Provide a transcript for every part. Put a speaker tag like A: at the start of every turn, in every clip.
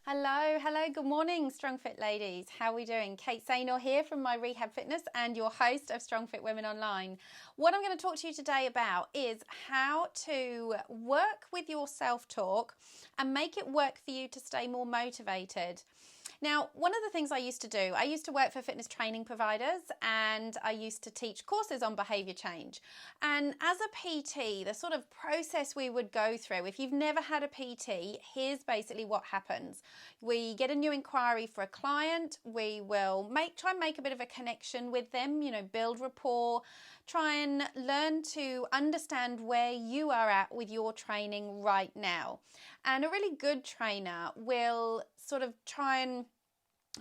A: Hello, good morning, Strong Fit ladies. How are we doing? Kate Saynor here from My Rehab Fitness and your host of Strong Fit Women Online. What I'm going to talk to you today about is how to work with your self-talk and make it work for you to stay more motivated. Now, one of the things I used to do, I used to work for fitness training providers and I used to teach courses on behavior change. And as a PT, the sort of process we would go through, if you've never had a PT, here's basically what happens. We get a new inquiry for a client, we will try and make a bit of a connection with them, build rapport, try and learn to understand where you are at with your training right now. And a really good trainer will sort of try and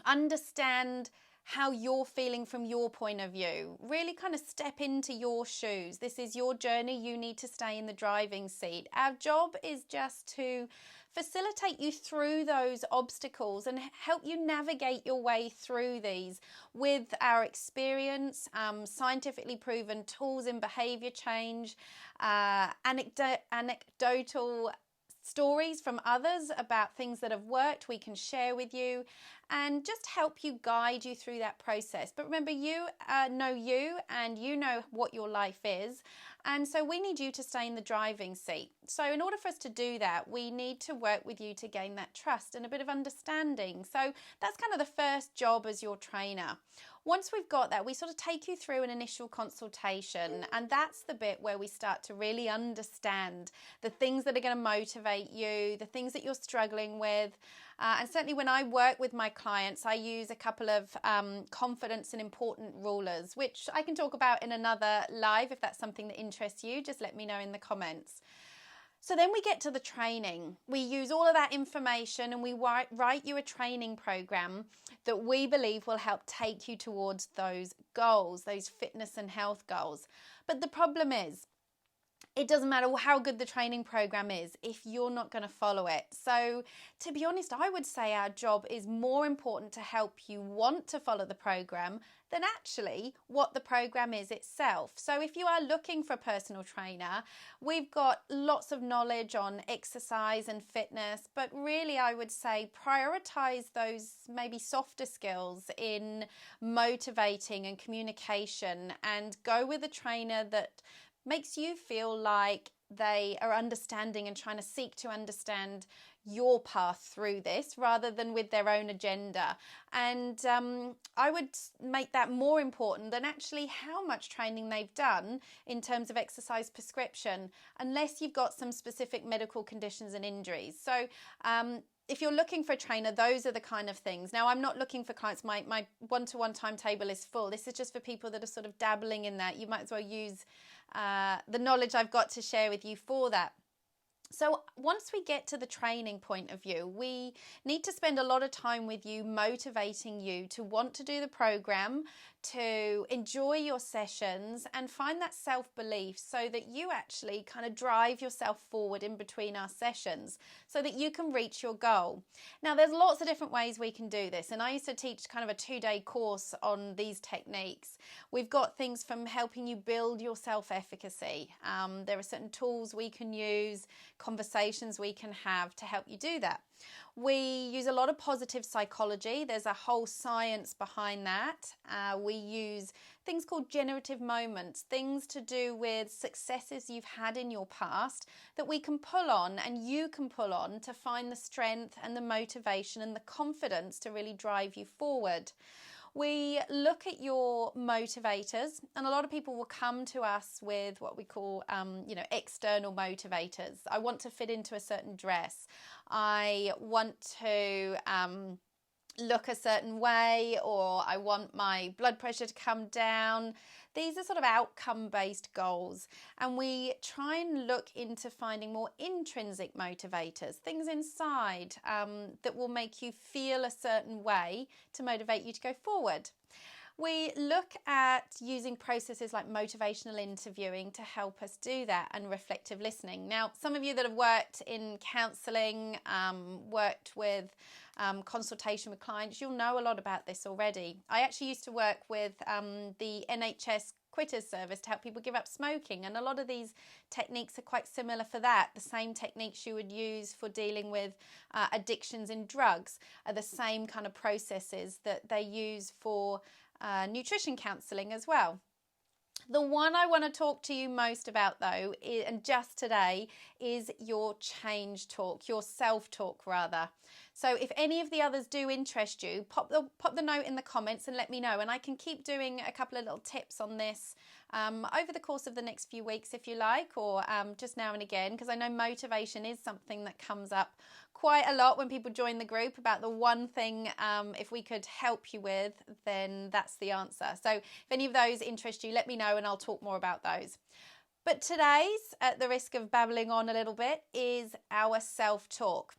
A: understand how you're feeling from your point of view. Really kind of step into your shoes. This is your journey. You need to stay in the driving seat. Our job is just to facilitate you through those obstacles and help you navigate your way through these with our experience, scientifically proven tools in behavior change, anecdotal stories from others about things that have worked we can share with you and just help you, guide you through that process. But remember, you know you and you know what your life is, and so we need you to stay in the driving seat. So in order for us to do that, we need to work with you to gain that trust and a bit of understanding. So that's kind of the first job as your trainer. Once we've got that, we sort of take you through an initial consultation, and that's the bit where we start to really understand the things that are going to motivate you, the things that you're struggling with. And certainly when I work with my clients, I use a couple of confidence and important rulers, which I can talk about in another live. If that's something that interests you, just let me know in the comments. So then we get to the training. We use all of that information and we write you a training program that we believe will help take you towards those goals, those fitness and health goals. But the problem is, it doesn't matter how good the training program is if you're not going to follow it. So to be honest, I would say our job is more important to help you want to follow the program than actually what the program is itself. So if you are looking for a personal trainer, we've got lots of knowledge on exercise and fitness, but really I would say prioritize those maybe softer skills in motivating and communication, and go with a trainer that makes you feel like they are understanding and trying to seek to understand your path through this rather than with their own agenda. And I would make that more important than actually how much training they've done in terms of exercise prescription, unless you've got some specific medical conditions and injuries. So if you're looking for a trainer, those are the kind of things. Now, I'm not looking for clients. My one-to-one timetable is full. This is just for people that are sort of dabbling in that. You might as well use the knowledge I've got to share with you for that. So once we get to the training point of view, we need to spend a lot of time with you, motivating you to want to do the program, to enjoy your sessions and find that self-belief so that you actually kind of drive yourself forward in between our sessions so that you can reach your goal. Now, there's lots of different ways we can do this, and I used to teach kind of a 2-day course on these techniques. We've got things from helping you build your self-efficacy. There are certain tools we can use, conversations we can have to help you do that. We use a lot of positive psychology. There's a whole science behind that. We use things called generative moments, things to do with successes you've had in your past that we can pull on and you can pull on to find the strength and the motivation and the confidence to really drive you forward. We look at your motivators, and a lot of people will come to us with what we call, external motivators. I want to fit into a certain dress. I want to look a certain way, or I want my blood pressure to come down. These are sort of outcome-based goals, and we try and look into finding more intrinsic motivators, things inside that will make you feel a certain way to motivate you to go forward. We look at using processes like motivational interviewing to help us do that, and reflective listening. Now, some of you that have worked in counselling, worked with consultation with clients, you'll know a lot about this already. I actually used to work with the NHS Quitters service to help people give up smoking. And a lot of these techniques are quite similar for that. The same techniques you would use for dealing with addictions in drugs are the same kind of processes that they use for nutrition counselling as well. The one I want to talk to you most about, though, and just today, is your change talk, your self-talk rather. So if any of the others do interest you, pop the note in the comments and let me know. And I can keep doing a couple of little tips on this over the course of the next few weeks if you like, or just now and again, because I know motivation is something that comes up quite a lot when people join the group about the one thing if we could help you with, then that's the answer. So if any of those interest you, let me know and I'll talk more about those. But today's, at the risk of babbling on a little bit, is our self-talk.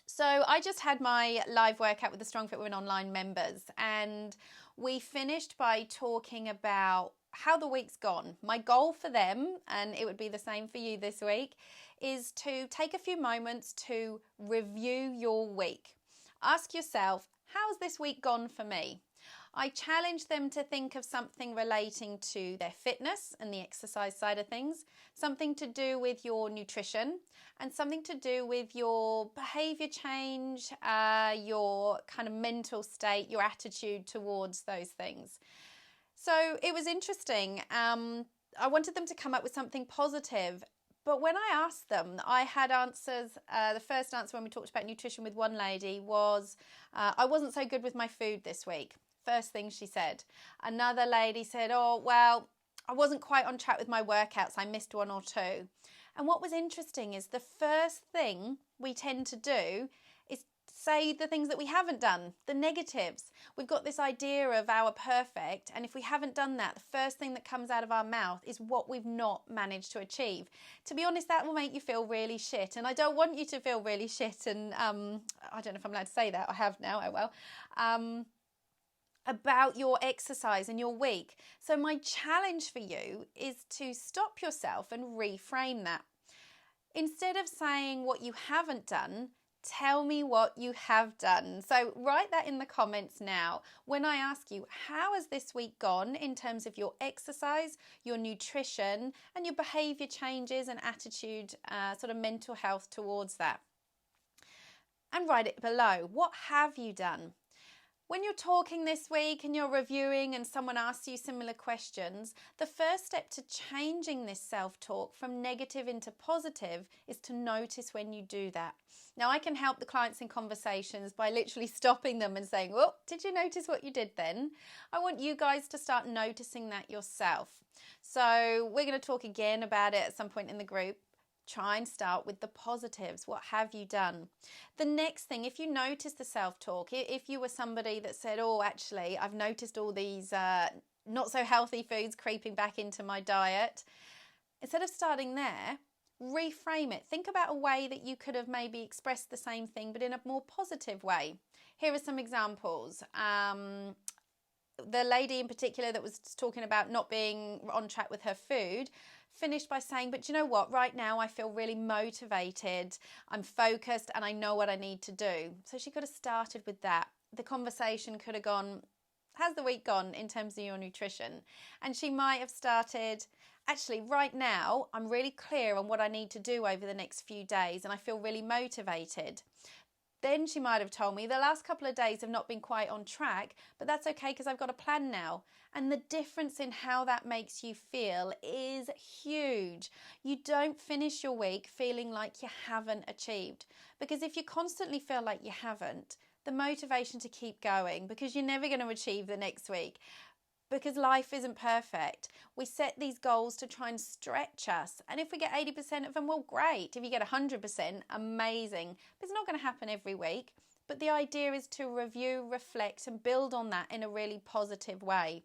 A: So I just had my live workout with the Strong Fit Women Online members, and we finished by talking about how the week's gone. My goal for them, and it would be the same for you this week, is to take a few moments to review your week. Ask yourself, how's this week gone for me? I challenge them to think of something relating to their fitness and the exercise side of things, something to do with your nutrition, and something to do with your behavior change, your kind of mental state, your attitude towards those things. So it was interesting. I wanted them to come up with something positive. But when I asked them, I had answers. The first answer when we talked about nutrition with one lady was, I wasn't so good with my food this week. First thing she said. Another lady said, oh, well, I wasn't quite on track with my workouts. I missed one or two. And what was interesting is the first thing we tend to do is say the things that we haven't done, the negatives. We've got this idea of our perfect, and if we haven't done that, the first thing that comes out of our mouth is what we've not managed to achieve. To be honest, that will make you feel really shit, and I don't want you to feel really shit, and I don't know if I'm allowed to say that. I have now, oh well. About your exercise and your week. So my challenge for you is to stop yourself and reframe that. Instead of saying what you haven't done, tell me what you have done. So write that in the comments now. When I ask you, how has this week gone in terms of your exercise, your nutrition, and your behavior changes and attitude, sort of mental health towards that? And write it below. What have you done? When you're talking this week and you're reviewing and someone asks you similar questions, the first step to changing this self-talk from negative into positive is to notice when you do that. Now, I can help the clients in conversations by literally stopping them and saying, well, did you notice what you did then? I want you guys to start noticing that yourself. So we're going to talk again about it at some point in the group. Try and start with the positives. What have you done? The next thing, if you notice the self-talk, if you were somebody that said, oh, actually, I've noticed all these not so healthy foods creeping back into my diet, instead of starting there, reframe it. Think about a way that you could have maybe expressed the same thing, but in a more positive way. Here are some examples. The lady in particular that was talking about not being on track with her food finished by saying, but you know what, right now I feel really motivated, I'm focused, and I know what I need to do. So she could have started with that. The conversation could have gone, how's the week gone in terms of your nutrition? And she might have started, actually right now I'm really clear on what I need to do over the next few days and I feel really motivated. Then she might have told me the last couple of days have not been quite on track, but that's okay because I've got a plan now. And the difference in how that makes you feel is huge. You don't finish your week feeling like you haven't achieved, because if you constantly feel like you haven't, the motivation to keep going, because you're never going to achieve the next week, because life isn't perfect. We set these goals to try and stretch us. And if we get 80% of them, well, great. If you get 100%, amazing. But it's not going to happen every week. But the idea is to review, reflect, and build on that in a really positive way.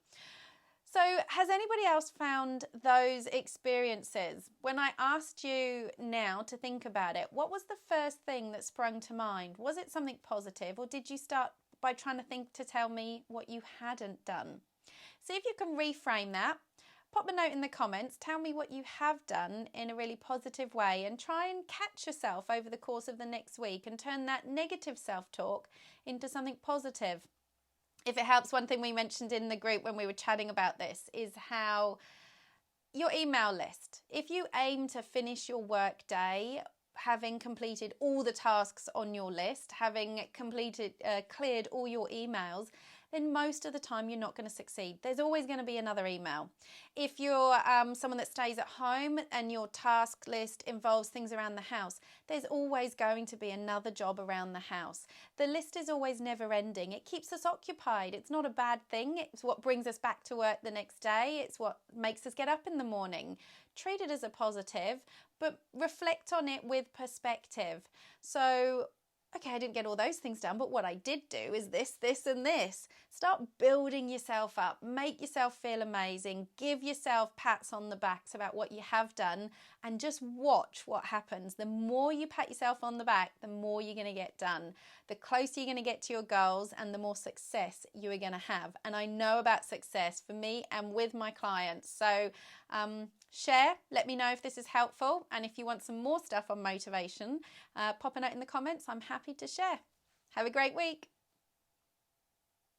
A: So has anybody else found those experiences? When I asked you now to think about it, what was the first thing that sprung to mind? Was it something positive, or did you start by trying to think to tell me what you hadn't done? See if you can reframe that. Pop a note in the comments, tell me what you have done in a really positive way, and try and catch yourself over the course of the next week and turn that negative self-talk into something positive. If it helps, one thing we mentioned in the group when we were chatting about this is how your email list, if you aim to finish your work day having completed all the tasks on your list, having cleared all your emails, then most of the time you're not going to succeed. There's always going to be another email. If you're someone that stays at home and your task list involves things around the house, there's always going to be another job around the house. The list is always never ending. It keeps us occupied. It's not a bad thing. It's what brings us back to work the next day. It's what makes us get up in the morning. Treat it as a positive, but reflect on it with perspective. So, okay, I didn't get all those things done, but what I did do is this, this, and this. Start building yourself up. Make yourself feel amazing. Give yourself pats on the backs about what you have done, and just watch what happens. The more you pat yourself on the back, the more you're going to get done. The closer you're going to get to your goals, and the more success you are going to have. And I know about success for me and with my clients. So share, let me know if this is helpful. And if you want some more stuff on motivation, pop a note in the comments. I'm happy to share. Have a great week.